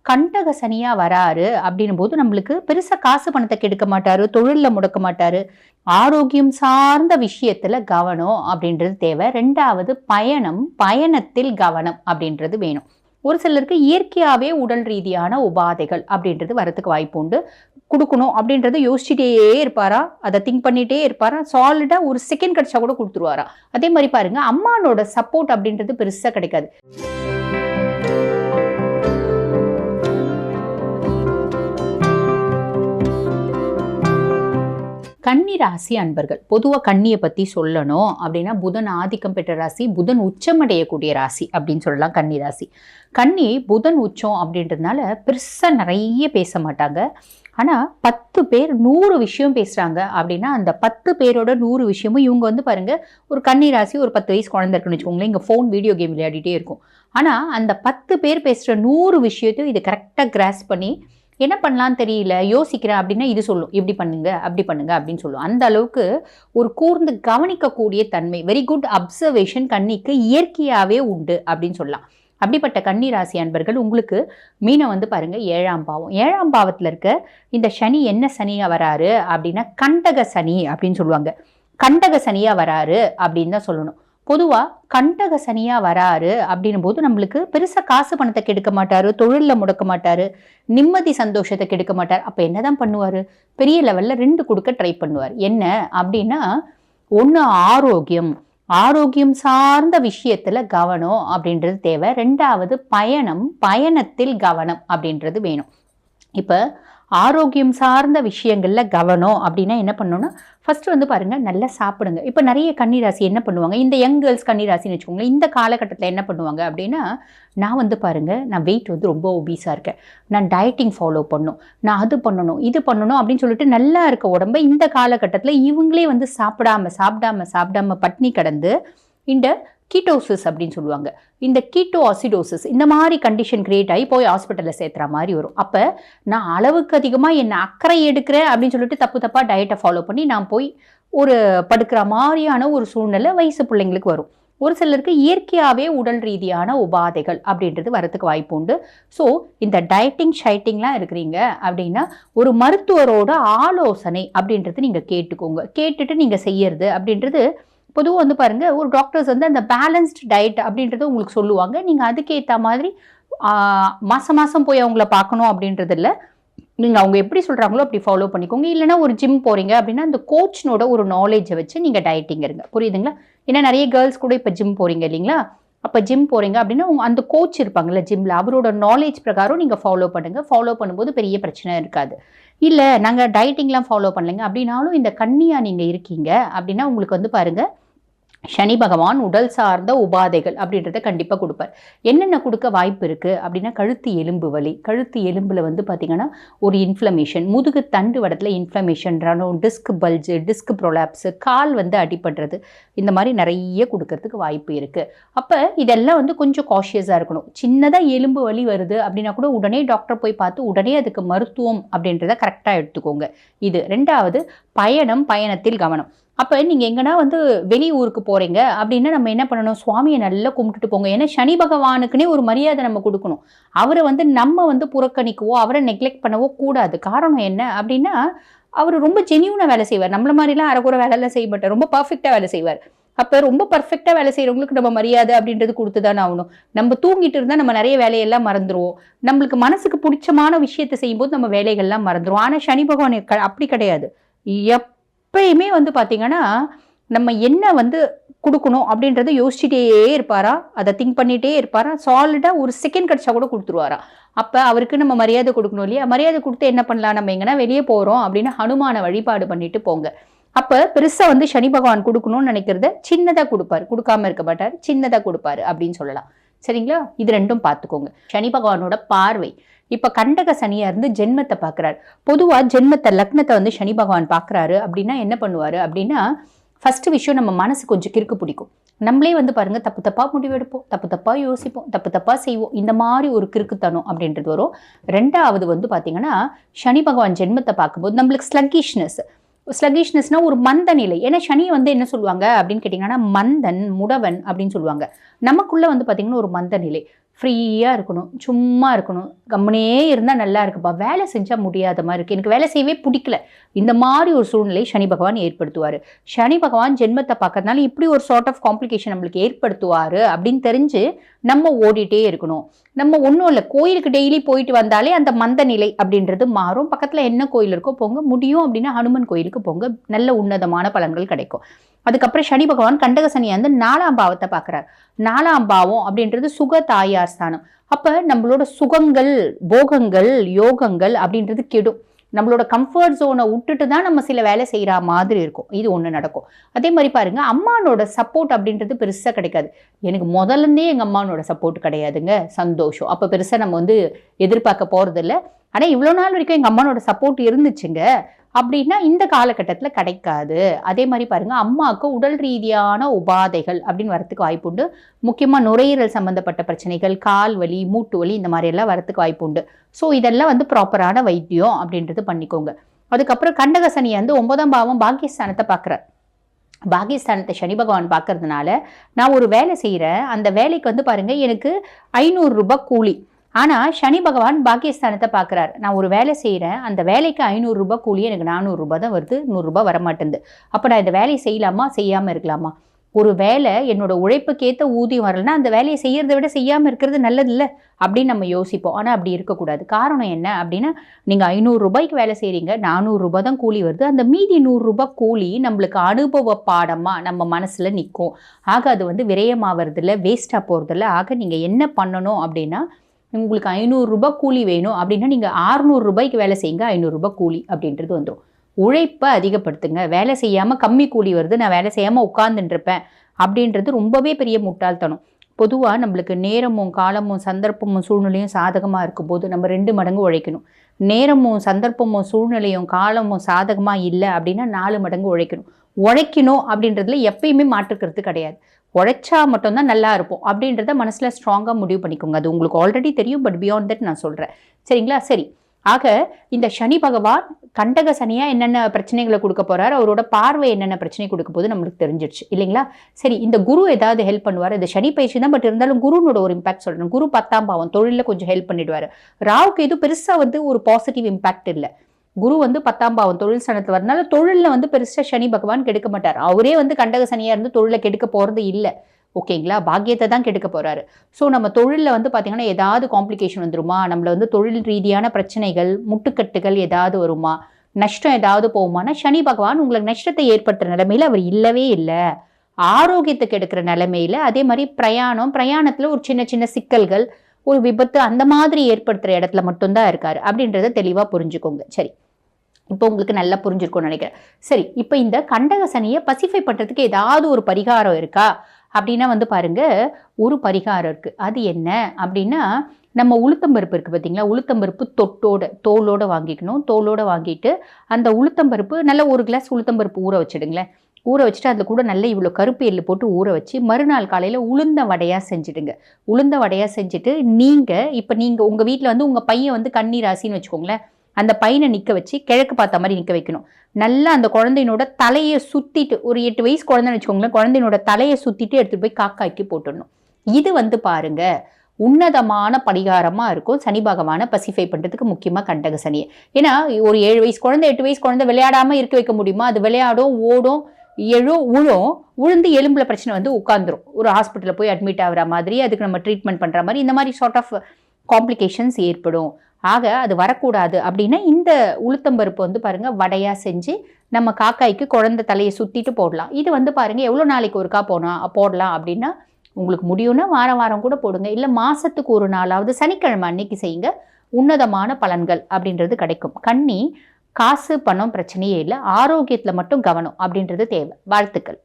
கண்டக சனியா வராரு அப்படின்னும் போது நம்மளுக்கு பெருசா காசு பணத்தை கெடுக்க மாட்டாரு, தொழில்ல முடக்க மாட்டாரு. ஆரோக்கியம் சார்ந்த விஷயத்துல கவனம் அப்படின்றது தேவை. 2வது பயணத்தில் கவனம் அப்படின்றது வேணும். ஒரு சிலருக்கு இயற்கையாவே உடல் ரீதியான உபாதைகள் அப்படின்றது வரத்துக்கு வாய்ப்பு உண்டு. குடுக்கணும் அப்படின்றத யோசிச்சுட்டே இருப்பாரா, அதை திங்க் பண்ணிட்டே இருப்பாரா, சாலிடா ஒரு செகண்ட் கிடைச்சா கூட கொடுத்துருவாரா. அதே மாதிரி பாருங்க, அம்மானோட சப்போர்ட் அப்படின்றது பெருசா கிடைக்காது. கன்னி ராசி அன்பர்கள், பொதுவாக கன்னியை பற்றி சொல்லணும் அப்படின்னா புதன் ஆதிக்கம் பெற்ற ராசி, புதன் உச்சமடையக்கூடிய ராசி அப்படின்னு சொல்லலாம் கன்னி ராசி. கன்னி புதன் உச்சம் அப்படின்றதுனால பெருசாக நிறைய பேச மாட்டாங்க. ஆனால் 10 பேர் 100 விஷயம் பேசுகிறாங்க அப்படின்னா அந்த 10 பேரோட 100 விஷயமும் இவங்க வந்து பாருங்கள், ஒரு கன்னி ராசி ஒரு 10 வயசு குழந்தை இருக்குன்னு வச்சுக்கோங்களேன், இங்கே ஃபோன் வீடியோ கேம் விளையாடிட்டே இருக்கும். ஆனால் அந்த 10 பேர் பேசுகிற 100 விஷயத்தையும் இதை கரெக்டாக கிராஸ் பண்ணி என்ன பண்ணலான்னு தெரியல, யோசிக்கிறேன் அப்படின்னா இது சொல்லும், இப்படி பண்ணுங்க அப்படி பண்ணுங்க அப்படின்னு சொல்லும். அந்த அளவுக்கு ஒரு கூர்ந்து கவனிக்கக்கூடிய தன்மை, வெரி குட் அப்சர்வேஷன் கன்னிக்கு இயற்கையாகவே உண்டு அப்படின்னு சொல்லலாம். அப்படிப்பட்ட கன்னி ராசி அன்பர்கள், உங்களுக்கு மீனம் வந்து பாருங்க 7ஆம் பாவம். 7ஆம் பாவத்தில் இருக்க இந்த சனி என்ன சனியா வராரு அப்படின்னா கண்டக சனி அப்படின்னு சொல்லுவாங்க. கண்டக சனியா வராரு அப்படின்னு தான் சொல்லணும். பொதுவாக கண்டக சனியா வராரு அப்படின்னும் போது நம்மளுக்கு பெருசா காசு பணத்தை கெடுக்க மாட்டாரு, தொழில்ல முடக்க மாட்டாரு, நிம்மதி சந்தோஷத்தை கெடுக்க மாட்டார். அப்ப என்னதான் பண்ணுவாரு, பெரிய லெவல்ல 2 கொடுக்க ட்ரை பண்ணுவார். என்ன அப்படின்னா, 1 ஆரோக்கியம் சார்ந்த விஷயத்துல கவனம் அப்படின்றது தேவை. 2வது பயணத்தில் கவனம் அப்படின்றது வேணும். இப்ப ஆரோக்கியம் சார்ந்த விஷயங்கள்ல கவனம் அப்படின்னா என்ன பண்ணணும்னா, ஃபர்ஸ்ட் வந்து பாருங்க, நல்லா சாப்பிடுங்க. இப்போ நிறைய கன்னிராசி என்ன பண்ணுவாங்க, இந்த யங் கேர்ள்ஸ் கன்னிராசின்னு வச்சுக்கோங்களேன், இந்த காலகட்டத்தில் என்ன பண்ணுவாங்க அப்படின்னா, நான் வந்து பாருங்க, நான் வெயிட் வந்து ரொம்ப ஒபீஸாக இருக்கேன், நான் டயட்டிங் ஃபாலோ பண்ணணும், நான் அது பண்ணணும் இது பண்ணணும் அப்படின்னு சொல்லிட்டு நல்லா இருக்க உடம்ப இந்த காலகட்டத்தில் இவங்களே வந்து சாப்பிடாம பட்னி கடந்து இந்த கீட்டோசிஸ் அப்படின்னு சொல்லுவாங்க, இந்த கீட்டோ அசிடோசிஸ் இந்த மாதிரி கண்டிஷன் கிரியேட் ஆகி போய் ஹாஸ்பிட்டலில் சேர்த்துற மாதிரி வரும். அப்போ நான் அளவுக்கு அதிகமாக என்ன அக்கறை எடுக்கிறேன் அப்படின்னு சொல்லிட்டு தப்பாக டயட்டை ஃபாலோ பண்ணி நான் போய் ஒரு படுக்கிற மாதிரியான ஒரு சூழ்நிலை வயசு பிள்ளைங்களுக்கு வரும். ஒரு சிலருக்கு இயற்கையாகவே உடல் ரீதியான உபாதைகள் அப்படின்றது வரத்துக்கு வாய்ப்பு உண்டு. ஸோ இந்த டயட்டிங் ஷைட்டிங்லாம் இருக்கிறீங்க அப்படின்னா ஒரு மருத்துவரோட ஆலோசனை அப்படின்றது நீங்கள் கேட்டுட்டு நீங்கள் செய்யறது அப்படின்றது பொதுவாக வந்து பாருங்க, ஒரு டாக்டர்ஸ் வந்து அந்த பேலன்ஸ்ட் டயட் அப்படின்றத உங்களுக்கு சொல்லுவாங்க. நீங்கள் அதுக்கேற்ற மாதிரி மாதம் போய் அவங்கள பார்க்கணும் அப்படின்றது இல்லை, நீங்கள் அவங்க எப்படி சொல்கிறாங்களோ அப்படி ஃபாலோ பண்ணிக்கோங்க. இல்லைனா ஒரு ஜிம் போகிறீங்க அப்படின்னா அந்த கோச்னோட ஒரு நாலேஜை வச்சு நீங்கள் டயட்டிங் இருங்க, புரியுதுங்களா? ஏன்னா நிறைய கேர்ள்ஸ் கூட இப்போ ஜிம் போகிறீங்க இல்லைங்களா, அப்போ ஜிம் போகிறீங்க அப்படின்னா அந்த கோச் இருப்பாங்கல்ல ஜிம்மில், அவரோட நாலேஜ் பிரகாரம் நீங்கள் ஃபாலோ பண்ணுங்கள். ஃபாலோ பண்ணும்போது பெரிய பிரச்சனை இருக்காது. இல்லை நாங்கள் டயட்டிங்லாம் ஃபாலோ பண்ணலைங்க அப்படின்னாலும் இந்த கன்னியா நீங்கள் இருக்கீங்க அப்படின்னா உங்களுக்கு வந்து பாருங்கள், சனி பகவான் உடல் சார்ந்த உபாதைகள் அப்படின்றத கண்டிப்பாக கொடுப்பார். என்னென்ன கொடுக்க வாய்ப்பு இருக்குது அப்படின்னா, கழுத்து எலும்பு வலி, கழுத்து எலும்பில் வந்து பார்த்திங்கன்னா ஒரு இன்ஃப்ளமேஷன், முதுகு தண்டு வடத்தில் inflammation, disk bulge, disk prolapse, கால் வந்து அடிபடுறது, இந்த மாதிரி நிறைய கொடுக்கறதுக்கு வாய்ப்பு இருக்குது. அப்போ இதெல்லாம் வந்து கொஞ்சம் காஷியஸாக இருக்கணும். சின்னதாக எலும்பு வலி வருது அப்படின்னா கூட உடனே டாக்டர் போய் பார்த்து உடனே அதுக்கு மருத்துவம் அப்படின்றத கரெக்டாக எடுத்துக்கோங்க. இது 2வது பயணத்தில் கவனம். அப்போ நீங்கள் எங்கன்னா வந்து வெளி ஊருக்கு போகிறீங்க அப்படின்னா நம்ம என்ன பண்ணணும், சுவாமியை நல்லா கும்பிட்டுட்டு போங்க. ஏன்னா சனி பகவானுக்குன்னே ஒரு மரியாதை நம்ம கொடுக்கணும். அவரை வந்து நம்ம வந்து புறக்கணிக்கவோ அவரை நெக்லெக்ட் பண்ணவோ கூடாது. காரணம் என்ன அப்படின்னா, அவர் ரொம்ப ஜெனியூனாக வேலை செய்வார். நம்மள மாதிரிலாம் அரைக்குறை வேலையெல்லாம் செய்ய மாட்டார், ரொம்ப பர்ஃபெக்டாக வேலை செய்வார். அப்போ ரொம்ப பர்ஃபெக்டாக வேலை செய்கிறவங்களுக்கு நம்ம மரியாதை அப்படின்றது கொடுத்து தானே ஆகணும். நம்ம தூங்கிட்டு இருந்தால் நம்ம நிறைய வேலையெல்லாம் மறந்துடுவோம். நம்மளுக்கு மனசுக்கு பிடிச்சமான விஷயத்தை செய்யும்போது நம்ம வேலைகள்லாம் மறந்துடுவோம். ஆனால் சனி பகவான் அப்படி கிடையாது. எப்பயுமே வந்து பார்த்தீங்கன்னா, நம்ம என்ன வந்து கொடுக்கணும் அப்படின்றத யோசிச்சுட்டே இருப்பாரா, அதை திங்க் பண்ணிகிட்டே இருப்பாரா, சாலிடாக ஒரு செகண்ட் கிடச்சா கூட கொடுத்துருவாரா. அப்போ அவருக்கு நம்ம மரியாதை கொடுக்கணும் இல்லையா? மரியாதை கொடுத்து என்ன பண்ணலாம், நம்ம எங்கன்னா வெளியே போகிறோம் அப்படின்னா ஹனுமான வழிபாடு பண்ணிட்டு போங்க. அப்போ பெருசாக வந்து சனி பகவான் கொடுக்கணும்னு நினைக்கிறத சின்னதாக கொடுப்பாரு, கொடுக்காம இருக்க மாட்டார், சின்னதாக கொடுப்பாரு அப்படின்னு சொல்லலாம். சரிங்களா? இது 2ம் பார்த்துக்கோங்க. சனி பகவானோட பார்வை இப்போ கண்டக சனியா இருந்து ஜென்மத்தை பார்க்குறாரு. பொதுவாக ஜென்மத்தை லக்னத்தை வந்து சனி பகவான் பார்க்குறாரு அப்படின்னா என்ன பண்ணுவார் அப்படின்னா, ஃபர்ஸ்ட் விஷயம் நம்ம மனசு கொஞ்சம் கிறுக்கு பிடிக்கும். நம்மளே வந்து பாருங்க தப்பாக முடிவெடுப்போம், தப்பாக யோசிப்போம், தப்பாக செய்வோம், இந்த மாதிரி ஒரு கிறுக்குத்தனம் அப்படின்றது வரும். 2வது வந்து பார்த்தீங்கன்னா, சனி பகவான் ஜென்மத்தை பார்க்கும்போது நம்மளுக்கு ஸ்லகிஷ்னஸ்னா ஒரு மந்த நிலை. ஏன்னா சனியை வந்து என்ன சொல்லுவாங்க அப்படின்னு கேட்டிங்கன்னா, மந்தன் முடவன் அப்படின்னு சொல்லுவாங்க. நமக்குள்ள வந்து பார்த்தீங்கன்னா ஒரு மந்த நிலை. ஃப்ரீயாக இருக்கணும், சும்மா இருக்கணும், கம்முனே இருந்தால் நல்லா இருக்குப்பா, வேலை செஞ்சால் முடியாத மாதிரி இருக்குது, எனக்கு வேலை செய்யவே பிடிக்கல, இந்த மாதிரி ஒரு சூழ்நிலை சனி பகவான் ஏற்படுத்துவார். சனி பகவான் ஜென்மத்தை பார்க்கறதுனால இப்படி ஒரு சார்ட் ஆஃப் காம்ப்ளிகேஷன் நம்மளுக்கு ஏற்படுத்துவார் அப்படின்னு தெரிஞ்சு நம்ம ஓடிட்டே இருக்கணும். நம்ம ஒன்றும் இல்லை, கோயிலுக்கு டெய்லி போயிட்டு வந்தாலே அந்த மந்த நிலை அப்படின்றது மாறும். பக்கத்தில் என்ன கோயில் இருக்கோ போங்க, முடியும் அப்படின்னா ஹனுமன் கோயிலுக்கு போங்க, நல்ல உன்னதமான பலன்கள் கிடைக்கும். அதுக்கப்புறம் சனி பகவான் கண்டக சனியை வந்து 4ஆம் பாவத்தை பார்க்குறாரு. 4ஆம் பாவம் அப்படின்றது சுக தாயார் ஸ்தானம். அப்போ நம்மளோட சுகங்கள், போகங்கள், யோகங்கள் அப்படின்றது கெடும். நம்மளோட கம்ஃபர்ட் ஜோனை விட்டுட்டு தான் நம்ம சில வேலை செய்கிற மாதிரி இருக்கும். இது ஒன்று நடக்கும். அதே மாதிரி பாருங்க, அம்மானோட சப்போர்ட் அப்படின்றது பெருசாக கிடைக்காது. எனக்கு முதல்லேருந்தே எங்கள் அம்மானோட சப்போர்ட் கிடையாதுங்க, சந்தோஷம். அப்போ பெருசாக நம்ம வந்து எதிர்பார்க்க போகிறதில்ல. ஆனால் இவ்வளோ நாள் வரைக்கும் எங்கள் அம்மானோட சப்போர்ட் இருந்துச்சுங்க அப்படின்னா இந்த காலகட்டத்தில் கிடைக்காது. அதே மாதிரி பாருங்கள், அம்மாவுக்கு உடல் ரீதியான உபாதைகள் அப்படின்னு வரத்துக்கு வாய்ப்பு உண்டு. முக்கியமாக நுரையீரல் சம்மந்தப்பட்ட பிரச்சனைகள், கால் வலி, மூட்டு வலி, இந்த மாதிரி எல்லாம் வரத்துக்கு வாய்ப்பு உண்டு. ஸோ இதெல்லாம் வந்து ப்ராப்பரான வைத்தியம் அப்படின்றது பண்ணிக்கோங்க. அதுக்கப்புறம் கண்டக சனியை வந்து 9ஆம் பாவம் பாக்கியஸ்தானத்தை பார்க்குறார். பாகிஸ்தானத்தை சனி பகவான் பார்க்கறதுனால நான் ஒரு வேலை செய்கிறேன், அந்த வேலைக்கு வந்து பாருங்கள் எனக்கு 500 ரூபாய் கூலி. ஆனால் சனி பகவான் பாகிஸ்தானத்தை பார்க்குறாரு. நான் ஒரு வேலை செய்கிறேன், அந்த வேலைக்கு 500 ரூபாய் கூலி, எனக்கு 400 ரூபாய் தான் வருது, 100 ரூபாய் வரமாட்டேங்குது. அப்போ நான் இந்த வேலையை செய்யலாமா செய்யாமல் இருக்கலாமா? ஒரு வேலை என்னோட உழைப்புக்கேற்ற ஊதியம் வரலைன்னா அந்த வேலையை செய்யறதை விட செய்யாமல் இருக்கிறது நல்லது இல்லை அப்படின்னு நம்ம யோசிப்போம். ஆனால் அப்படி இருக்கக்கூடாது. காரணம் என்ன அப்படின்னா, நீங்கள் 500 ரூபாய்க்கு வேலை செய்கிறீங்க, 400 ரூபாய் தான் கூலி வருது. அந்த மீதி 100 ரூபாய் கூலி நம்மளுக்கு அனுபவ பாடமாக நம்ம மனசில் நிற்கும். ஆக அது வந்து விரயமாகறதில்ல, வேஸ்ட்டாக போகிறதில்ல. ஆக நீங்கள் என்ன பண்ணணும் அப்படின்னா, உங்களுக்கு 500 ரூபாய் கூலி வேணும் அப்படின்னா நீங்கள் 600 ரூபாய்க்கு வேலை செய்யுங்க, 500 ரூபாய் கூலி அப்படின்றது வந்துடும். உழைப்பை அதிகப்படுத்துங்க. வேலை செய்யாமல் கம்மி கூலி வருது, நான் வேலை செய்யாமல் உட்கார்ந்துட்டுருப்பேன் அப்படின்றது ரொம்பவே பெரிய முட்டாள்தனம். பொதுவாக நம்மளுக்கு நேரமும் காலமும் சந்தர்ப்பமும் சூழ்நிலையும் சாதகமாக இருக்கும்போது நம்ம 2 மடங்கு உழைக்கணும். நேரமும் சந்தர்ப்பமும் சூழ்நிலையும் காலமும் சாதகமாக இல்லை அப்படின்னா 4 மடங்கு உழைக்கணும். உழைக்கணும் அப்படின்றதுல எப்பயுமே மாற்றுக்கிறது கிடையாது. உழைச்சா மட்டும்தான் நல்லா இருப்போம் அப்படின்றத மனசில் ஸ்ட்ராங்காக முடிவு பண்ணிக்கோங்க. அது உங்களுக்கு ஆல்ரெடி தெரியும், பட் பியாண்ட் தட் நான் சொல்கிறேன். சரிங்களா? சரி. ஆக இந்த சனி பகவான் கண்டக சனியாக என்னென்ன பிரச்சனைகளை கொடுக்க போகிறார், அவரோட பார்வை என்னென்ன பிரச்சனை கொடுக்க போது நம்மளுக்கு தெரிஞ்சிடுச்சு இல்லைங்களா? சரி, இந்த குரு ஏதாவது ஹெல்ப் பண்ணுவார். இந்த சனி பயிற்சி தான், பட் இருந்தாலும் குருனோட ஒரு இம்பாக்ட் சொல்கிறேன். குரு 10ஆம் பாவம், தொழிலில் கொஞ்சம் ஹெல்ப் பண்ணிடுவார். ராவுக்கு இது பெருசாக வந்து ஒரு பாசிட்டிவ் இம்பாக்ட் இல்லை. குரு வந்து 10ஆம் பாவம் தொழில் ஸ்தானத்தில் வரனால தொழிலில் வந்து பெருசாக சனி பகவான் கெடுக்க மாட்டார். அவரே வந்து கண்டக சனியாக இருந்து தொழிலை கெடுக்க போகிறது இல்லை. ஓகேங்களா? பாக்கியத்தை தான் கெடுக்க போகிறாரு. ஸோ நம்ம தொழிலில் வந்து பார்த்திங்கன்னா ஏதாவது காம்ப்ளிகேஷன் வந்துருமா, நம்மளை வந்து தொழில் ரீதியான பிரச்சனைகள், முட்டுக்கட்டுகள் ஏதாவது வருமா, நஷ்டம் ஏதாவது போகுமானா சனி பகவான் உங்களுக்கு நஷ்டத்தை ஏற்படுத்துகிற நிலைமையில் அவர் இல்லவே இல்லை. ஆரோக்கியத்தை கெடுக்கிற நிலைமையில், அதே மாதிரி பிரயாணத்தில் ஒரு சின்ன சின்ன சிக்கல்கள், ஒரு விபத்து அந்த மாதிரி ஏற்படுத்துகிற இடத்துல மட்டும்தான் இருக்காரு அப்படின்றத தெளிவாக புரிஞ்சுக்கோங்க. சரி, இப்போ உங்களுக்கு நல்லா புரிஞ்சிருக்கும்னு நினைக்கிறேன். சரி, இப்போ இந்த கண்டக சனியை பசிஃபை பண்ணுறதுக்கு ஏதாவது ஒரு பரிகாரம் இருக்கா அப்படின்னா வந்து பாருங்க, ஒரு பரிகாரம் இருக்குது. அது என்ன அப்படின்னா, நம்ம உளுத்தம்பருப்பு இருக்குது பார்த்தீங்களா, உளுத்தம்பருப்பு தோலோட வாங்கிக்கணும். தோலோடு வாங்கிட்டு அந்த உளுத்தம்பருப்பு நல்ல 1 கிளாஸ் உளுத்தம்பருப்பு ஊற வச்சுடுங்களேன். ஊற வச்சுட்டு அதில் கூட நல்ல இவ்வளோ கருப்பு எள்ளு போட்டு ஊற வச்சு மறுநாள் காலையில் உளுந்த வடையாக செஞ்சுடுங்க. உளுந்த வடையாக செஞ்சுட்டு நீங்கள் உங்கள் வீட்டில் வந்து உங்கள் பையன் வந்து கன்னி ராசின்னு வச்சுக்கோங்களேன், அந்த பையனை நிற்க வச்சு கிழக்கு பார்த்த மாதிரி நிற்க வைக்கணும். நல்லா அந்த குழந்தையினோட தலையை சுற்றிட்டு, ஒரு 8 வயசு குழந்தைன்னு வச்சுக்கோங்களேன், குழந்தையினோட தலையை சுற்றிட்டு எடுத்துகிட்டு போய் காக்காய்க்கு போட்டுடணும். இது வந்து பாருங்க உன்னதமான பரிகாரமாக இருக்கும் சனி பகவானை பசிஃபை பண்ணுறதுக்கு, முக்கியமாக கண்டக சனியை. ஏன்னா ஒரு 7 வயசு குழந்தை 8 வயசு குழந்தை விளையாடாமல் இருக்க வைக்க முடியுமா? அது விளையாடும், ஓடும், உழுந்து எலும்பில் பிரச்சனை வந்து உட்காந்துரும். ஒரு ஹாஸ்பிட்டலில் போய் அட்மிட் ஆகிற மாதிரி, அதுக்கு நம்ம ட்ரீட்மெண்ட் பண்ணுற மாதிரி, இந்த மாதிரி சார்ட் ஆஃப் காம்ப்ளிகேஷன்ஸ் ஏற்படும். ஆக அது வரக்கூடாது அப்படின்னா இந்த உளுத்தம்பருப்பு வந்து பாருங்கள் வடையாக செஞ்சு நம்ம காக்காய்க்கு குழந்தை தலையை சுற்றிட்டு போடலாம். இது வந்து பாருங்கள் எவ்வளோ நாளைக்கு ஒருக்கா போடலாம் அப்படின்னா, உங்களுக்கு முடியும்னா வாரம் வாரம் கூட போடுங்க, இல்லை மாதத்துக்கு ஒரு நாளாவது சனிக்கிழமை அன்னைக்கு செய்யுங்க. உன்னதமான பலன்கள் அப்படின்றது கிடைக்கும். கன்னி காசு பணம் பிரச்சனையே இல்லை, ஆரோக்கியத்தில் மட்டும் கவனம் அப்படின்றது தேவை. வாழ்த்துக்கள்.